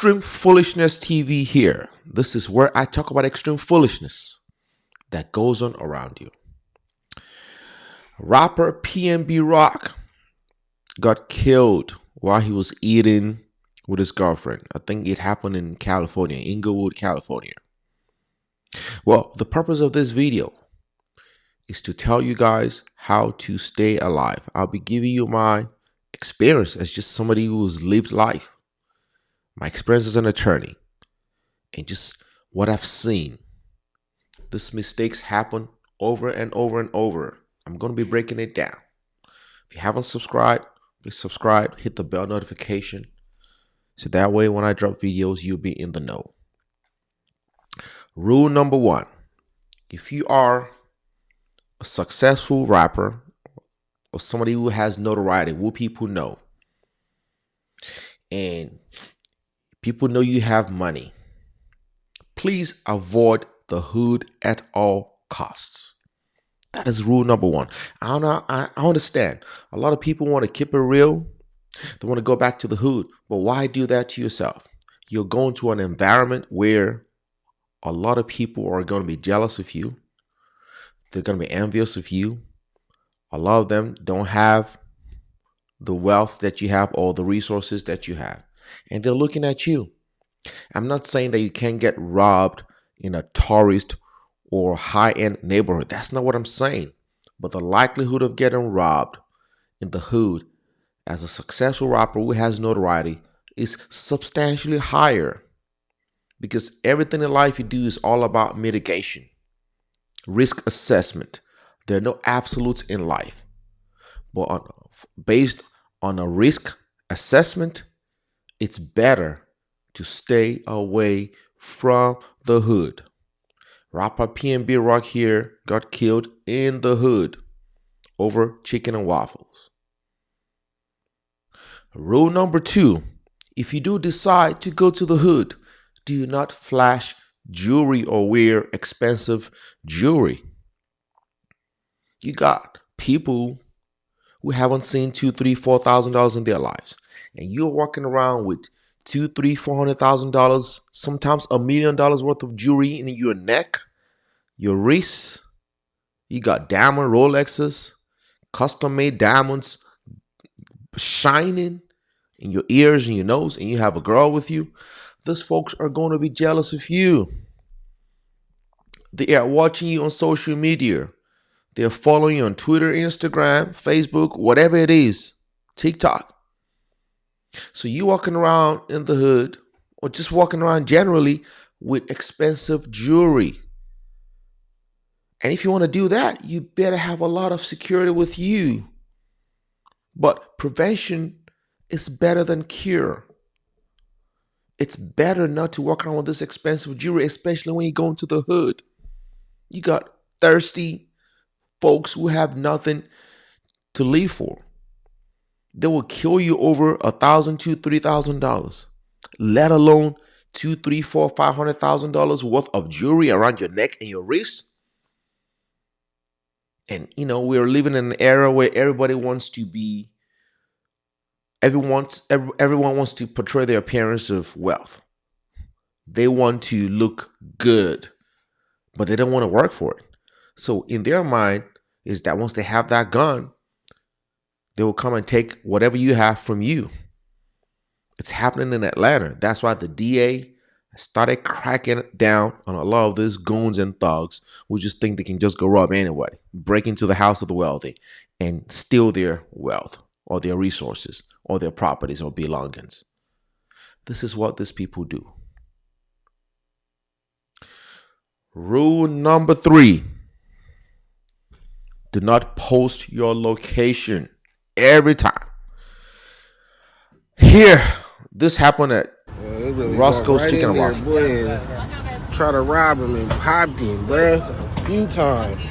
Extreme Foolishness TV here. This is where I talk about extreme foolishness that goes on around you. Rapper PnB Rock got killed while he was eating with his girlfriend. I think it happened in California, Inglewood, California. Well, the purpose of this video is to tell you guys how to stay alive. I'll be giving you my experience as just somebody who's lived life, my experience as an attorney, and just what I've seen. These mistakes happen over and over and over. I'm going to be breaking it down. If you haven't subscribed, please subscribe, hit the bell notification, so that way when I drop videos, you'll be in the know. Rule number one: if you are a successful rapper or somebody who has notoriety, who people know, and people know you have money, please avoid the hood at all costs. That is rule number one. I understand. A lot of people want to keep it real. They want to go back to the hood. But why do that to yourself? You're going to an environment where a lot of people are going to be jealous of you. They're going to be envious of you. A lot of them don't have the wealth that you have or the resources that you have. And they're looking at you. I'm not saying that you can't get robbed in a tourist or high-end neighborhood. That's not what I'm saying. But the likelihood of getting robbed in the hood as a successful rapper who has notoriety is substantially higher, because everything in life you do is all about mitigation, risk assessment. There are no absolutes in life, but based on a risk assessment, it's better to stay away from the hood. Rapper PnB Rock here got killed in the hood over chicken and waffles. Rule number two: if you do decide to go to the hood, do not flash jewelry or wear expensive jewelry. You got people who haven't seen $2,000, $3,000, $4,000 in their lives, and you're walking around with $200,000, $300,000, $400,000, sometimes $1 million worth of jewelry in your neck, your wrists. You got diamond Rolexes, custom-made diamonds shining in your ears and your nose, and you have a girl with you. Those folks are going to be jealous of you. They are watching you on social media. They're following you on Twitter, Instagram, Facebook, whatever it is, TikTok. So you walking around in the hood, or just walking around generally with expensive jewelry. And if you want to do that, you better have a lot of security with you. But prevention is better than cure. It's better not to walk around with this expensive jewelry, especially when you go into the hood. You got thirsty folks who have nothing to live for. They will kill you over $1,000 to $3,000, let alone $200,000, $300,000, $400,000, $500,000 worth of jewelry around your neck and your wrist. And you know, we're living in an era where everybody wants to be. Everyone wants to portray their appearance of wealth. They want to look good, but they don't want to work for it. So in their mind is that once they have that gun, they will come and take whatever you have from you. It's happening in Atlanta. That's why the DA started cracking down on a lot of these goons and thugs who just think they can just go rob anybody, break into the house of the wealthy, and steal their wealth or their resources or their properties or belongings. This is what these people do. Rule number three: do not post your location every time. Here, this happened at really Roscoes Chicken and Waffles. Boy, try to rob him and popped him, bruh, a few times.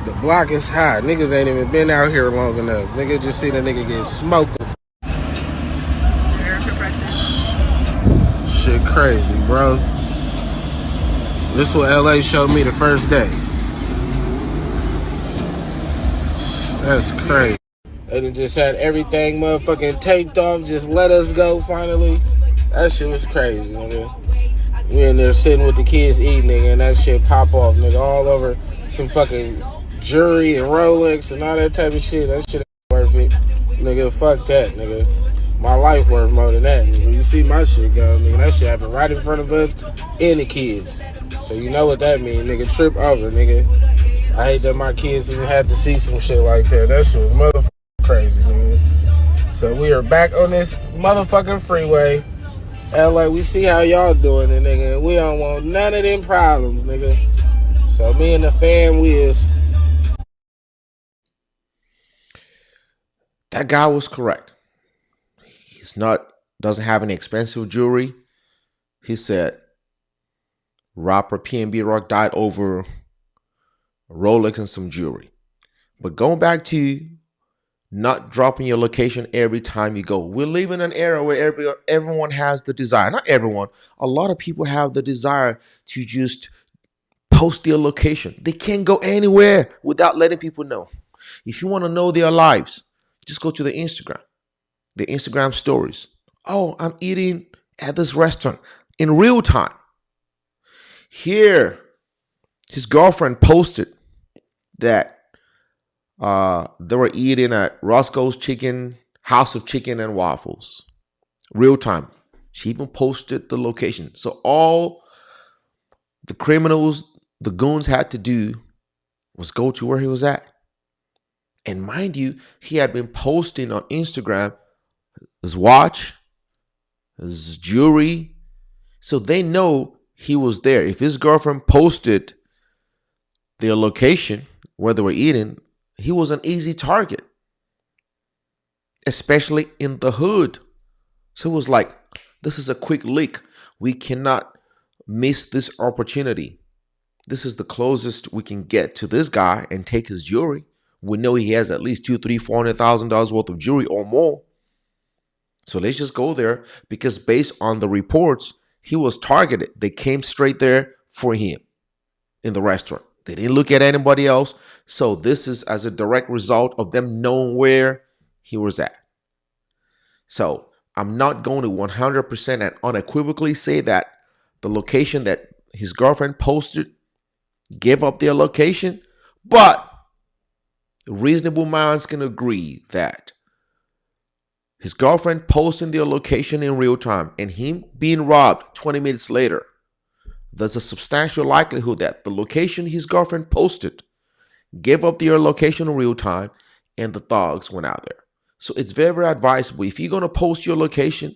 The block is hot. Niggas ain't even been out here long enough. Nigga just see the nigga get smoked. Shit crazy, bro. This what LA showed me the first day. That's crazy. And it just had everything motherfucking taped off, just let us go finally. That shit was crazy, nigga. We in there sitting with the kids eating, nigga, and that shit pop off, nigga, all over some fucking jewelry and Rolex and all that type of shit. That shit ain't worth it. Nigga, fuck that, nigga. My life worth more than that, nigga. You see my shit go, nigga. That shit happened right in front of us and the kids. So you know what that means, nigga. Trip over, nigga. I hate that my kids even had to see some shit like that. That shit was motherfucking crazy, nigga. So we are back on this motherfucking freeway. LA, we see how y'all doing it, nigga. We don't want none of them problems, nigga. So me and the fam, we is. That guy was correct. Doesn't have any expensive jewelry. He said rapper PnB Rock died over Rolex and some jewelry. But going back to not dropping your location every time you go. We live in an era where everyone has the desire. Not everyone. A lot of people have the desire to just post their location. They can't go anywhere without letting people know. If you want to know their lives, just go to the Instagram stories. Oh, I'm eating at this restaurant in real time. Here, his girlfriend posted that they were eating at Roscoes House of Chicken and Waffles. Real time. She even posted the location. So all the criminals, the goons had to do was go to where he was at. And mind you, he had been posting on Instagram his watch, his jewelry. So they know he was there. If his girlfriend posted their location, where they were eating, he was an easy target, especially in the hood. So it was like, this is a quick leak. We cannot miss this opportunity. This is the closest we can get to this guy and take his jewelry. We know he has at least $200,000, $300,000, $400,000 worth of jewelry or more. So let's just go there, because based on the reports, he was targeted. They came straight there for him in the restaurant. They didn't look at anybody else. So this is as a direct result of them knowing where he was at. So I'm not going to 100% and unequivocally say that the location that his girlfriend posted gave up their location, but reasonable minds can agree that his girlfriend posting their location in real time and him being robbed 20 minutes later, there's a substantial likelihood that the location his girlfriend posted gave up their location in real time and the thugs went out there. So it's very, very advisable. If you're going to post your location,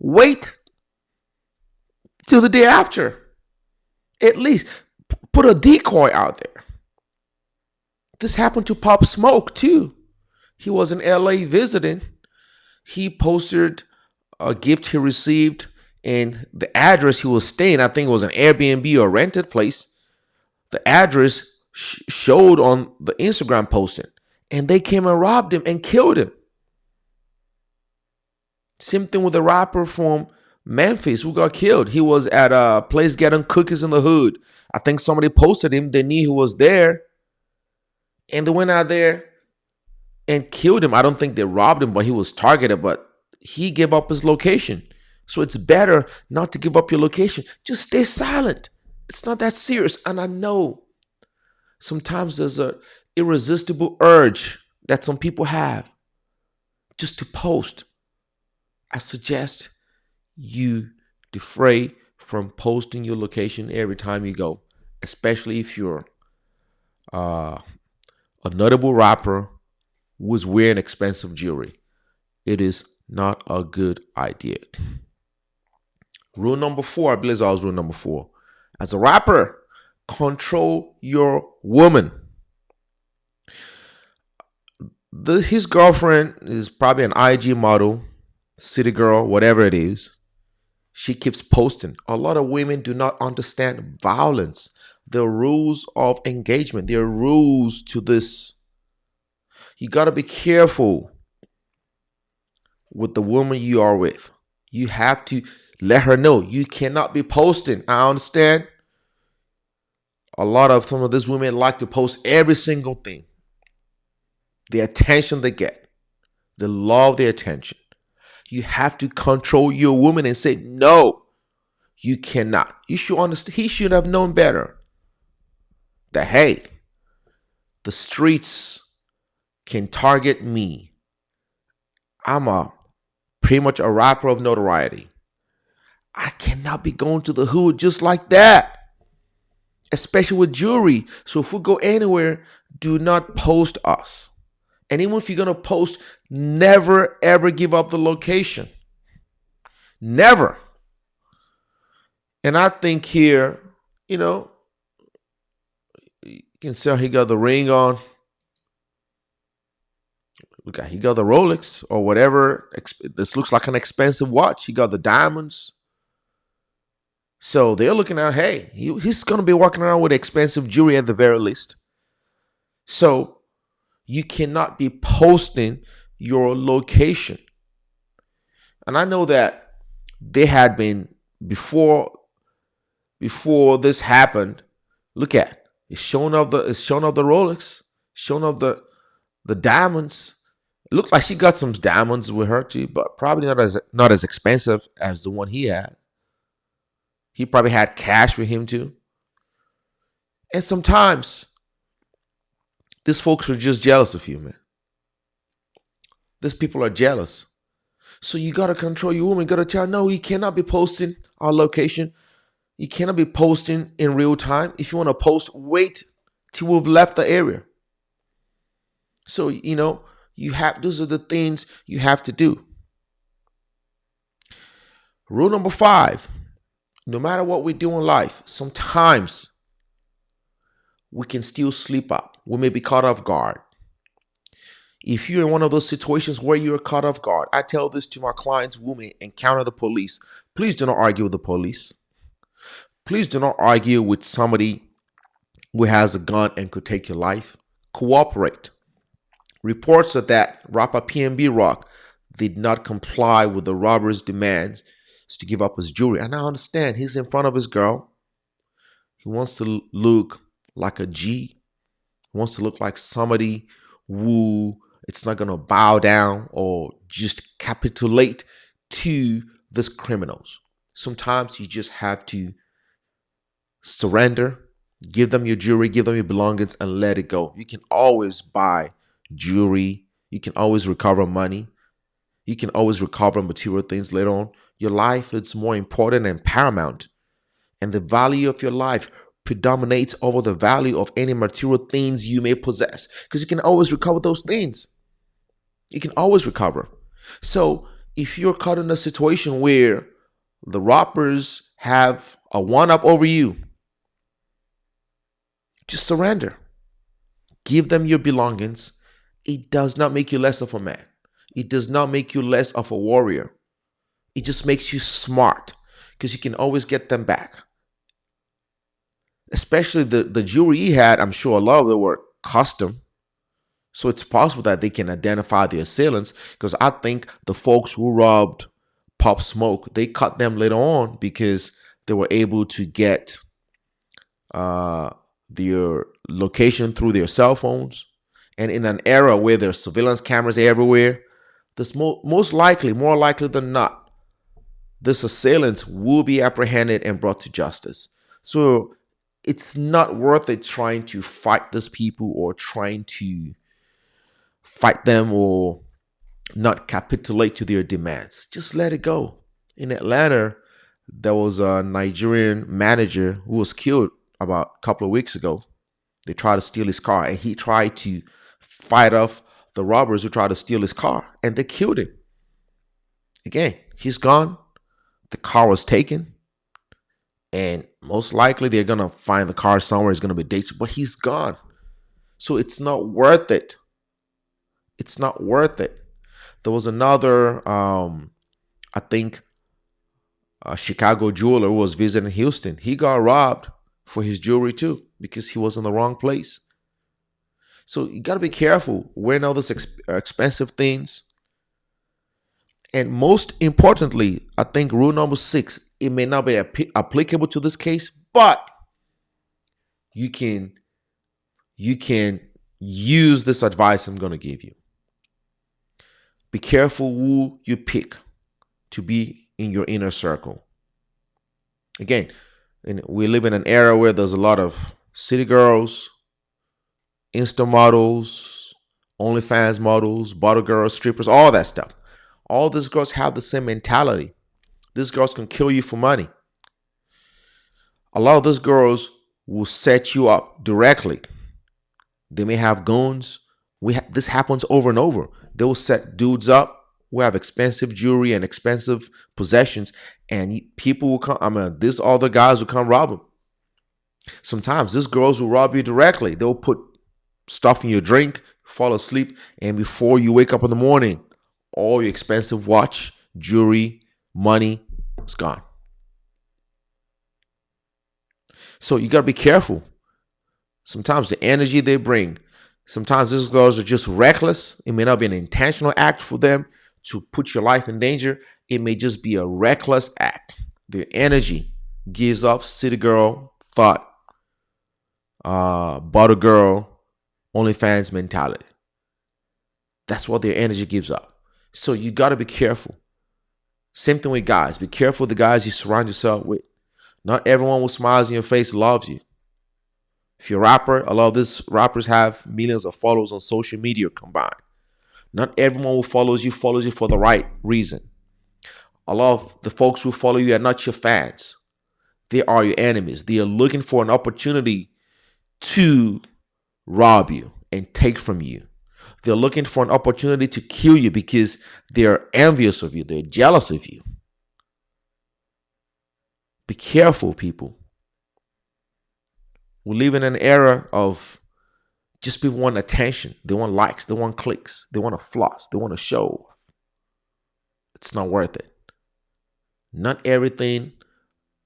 wait till the day after. At least put a decoy out there. This happened to Pop Smoke too. He was in LA visiting. He posted a gift he received and the address he was staying. I think it was an Airbnb or rented place. The address showed on the Instagram posting, and they came and robbed him and killed him. Same thing with a rapper from Memphis who got killed. He was at a place getting cookies in the hood. I think somebody posted him. They knew he was there, and they went out there and killed him. I don't think they robbed him, but he was targeted. But he gave up his location. So it's better not to give up your location. Just stay silent. It's not that serious. And I know sometimes there's an irresistible urge that some people have just to post. I suggest you defray from posting your location every time you go, especially if you're a notable rapper who is wearing expensive jewelry. It is not a good idea. Rule number 4, I believe that was rule number 4. As a rapper, control your woman. His girlfriend is probably an IG model, city girl, whatever it is. She keeps posting. A lot of women do not understand violence. There are rules of engagement. There are rules to this. You got to be careful with the woman you are with. You have to let her know you cannot be posting. I understand some of these women like to post every single thing, the attention they get. They love the attention. You have to control your woman and say, no, you cannot. You should understand. He should have known better that, hey, the streets can target me. I'm pretty much a rapper of notoriety. I cannot be going to the hood just like that, especially with jewelry. So if we go anywhere, do not post us. And even if you're going to post, never ever give up the location. Never. And I think here, you can see how he got the ring on. Look at, he got the Rolex or whatever. This looks like an expensive watch. He got the diamonds. So they're looking at, hey, he's going to be walking around with expensive jewelry at the very least. So you cannot be posting your location. And I know that they had been before this happened. Look at, it's showing off the Rolex, showing off the diamonds. It looked like she got some diamonds with her too, but probably not as expensive as the one he had. He probably had cash with him too. And sometimes these folks are just jealous of you, man. These people are jealous. So you got to control your woman. You got to tell her, no, you cannot be posting our location. You cannot be posting in real time. If you want to post, wait till we've left the area. So, those are the things you have to do. Rule number 5, no matter what we do in life, sometimes we can still sleep up. We may be caught off guard. If you're in one of those situations where you're caught off guard, I tell this to my clients who may encounter the police. Please do not argue with the police. Please do not argue with somebody who has a gun and could take your life. Cooperate. Reports are that rapper PnB Rock did not comply with the robber's demands to give up his jewelry. And I understand, he's in front of his girl. He wants to look like a G. He wants to look like somebody who it's not going to bow down or just capitulate to these criminals. Sometimes you just have to surrender, give them your jewelry, give them your belongings, and let it go. You can always buy jewelry. You can always recover money. You can always recover material things later on. Your life is more important and paramount. And the value of your life predominates over the value of any material things you may possess. Because you can always recover those things. You can always recover. So if you're caught in a situation where the robbers have a one-up over you, just surrender. Give them your belongings. It does not make you less of a man. It does not make you less of a warrior. It just makes you smart because you can always get them back. Especially the jewelry he had, I'm sure a lot of them were custom. So it's possible that they can identify the assailants, because I think the folks who robbed Pop Smoke, they caught them later on because they were able to get their location through their cell phones. And in an era where there's surveillance cameras everywhere, this more likely than not, this assailants will be apprehended and brought to justice. So it's not worth it trying to fight these people or trying to fight them or not capitulate to their demands. Just let it go. In Atlanta, there was a Nigerian manager who was killed about a couple of weeks ago. They tried to steal his car, and he tried to fight off the robbers who tried to steal his car, and they killed him. Again, he's gone. The car was taken, and most likely they're going to find the car somewhere. It's going to be dates, but he's gone. So it's not worth it. It's not worth it. There was another, I think, a Chicago jeweler who was visiting Houston. He got robbed for his jewelry too because he was in the wrong place. So you got to be careful wearing all those expensive things. And most importantly, I think rule number 6, it may not be applicable to this case, but you can use this advice I'm going to give you. Be careful who you pick to be in your inner circle. Again, we live in an era where there's a lot of city girls, Insta models, OnlyFans models, bottle girls, strippers, all that stuff. All these girls have the same mentality. These girls can kill you for money. A lot of those girls will set you up directly. They may have goons. This happens over and over. They will set dudes up who have expensive jewelry and expensive possessions, and people will come. These other guys will come rob them. Sometimes these girls will rob you directly. They'll put stuff in your drink, fall asleep, and before you wake up in the morning, all your expensive watch, jewelry, money is gone. So you got to be careful. Sometimes the energy they bring, sometimes these girls are just reckless. It may not be an intentional act for them to put your life in danger. It may just be a reckless act. Their energy gives off city girl thought, bottle girl, OnlyFans mentality. That's what their energy gives up. So you got to be careful. Same thing with guys. Be careful the guys you surround yourself with. Not everyone who smiles in your face loves you. If you're a rapper, a lot of these rappers have millions of followers on social media combined. Not everyone who follows you for the right reason. A lot of the folks who follow you are not your fans. They are your enemies. They are looking for an opportunity to rob you and take from you. They're looking for an opportunity to kill you because they're envious of you. They're jealous of you. Be careful, people. We live in an era of just people want attention. They want likes. They want clicks. They want to floss. They want to show. It's not worth it. Not everything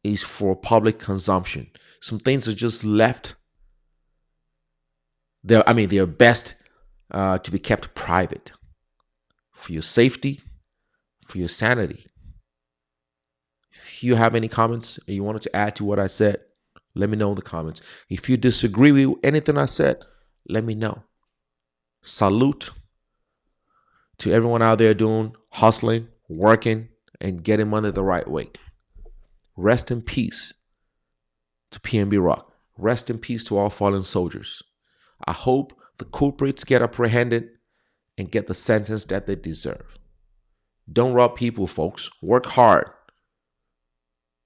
is for public consumption. Some things are just left. They're best to be kept private for your safety, for your sanity. If you have any comments and you wanted to add to what I said, let me know in the comments. If you disagree with anything I said, let me know. Salute to everyone out there hustling, working, and getting money the right way. Rest in peace to PnB Rock. Rest in peace to all fallen soldiers. I hope the culprits get apprehended and get the sentence that they deserve. Don't rob people, folks. Work hard.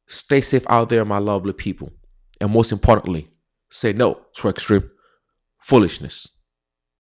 Stay safe out there, my lovely people. And most importantly, say no to extreme foolishness.